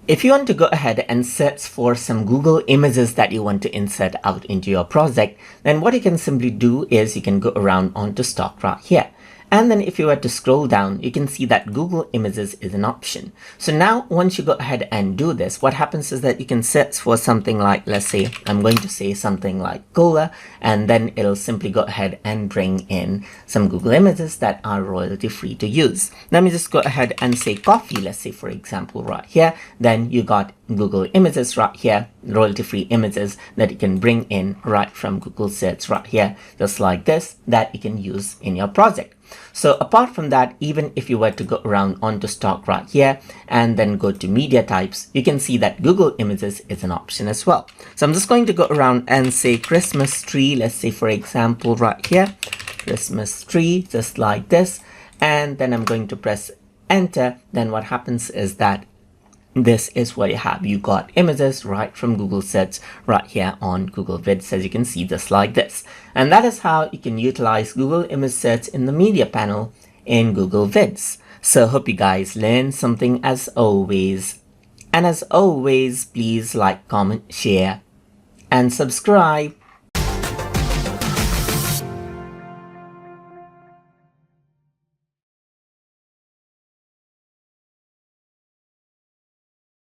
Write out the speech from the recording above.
If you want to go ahead and search for some Google images that you want to insert out into your project, then what you can simply do is you can go around onto stock right here. And then if you were to scroll down, you can see that Google Images is an option. So now once you go ahead and do this, what happens is that you can search for something like, let's say, I'm going to say something like cola, and then it'll simply go ahead and bring in some Google Images that are royalty free to use. Let me just go ahead and say coffee, let's say, for example, right here. Then you got Google Images right here, royalty free images that you can bring in right from Google Search right here, just like this, that you can use in your project. So apart from that, even if you were to go around onto stock right here and then go to media types, you can see that Google Images is an option as well. So I'm just going to go around and say Christmas tree, let's say, for example, right here, Christmas tree, just like this. And then I'm going to press enter. Then what happens is that this is what you have. You got images right from Google Search right here on Google Vids, as you can see, just like this. And that is how you can utilize Google Image Search in the media panel in Google Vids. So hope you guys learned something as always. And as always, please like, comment, share, and subscribe.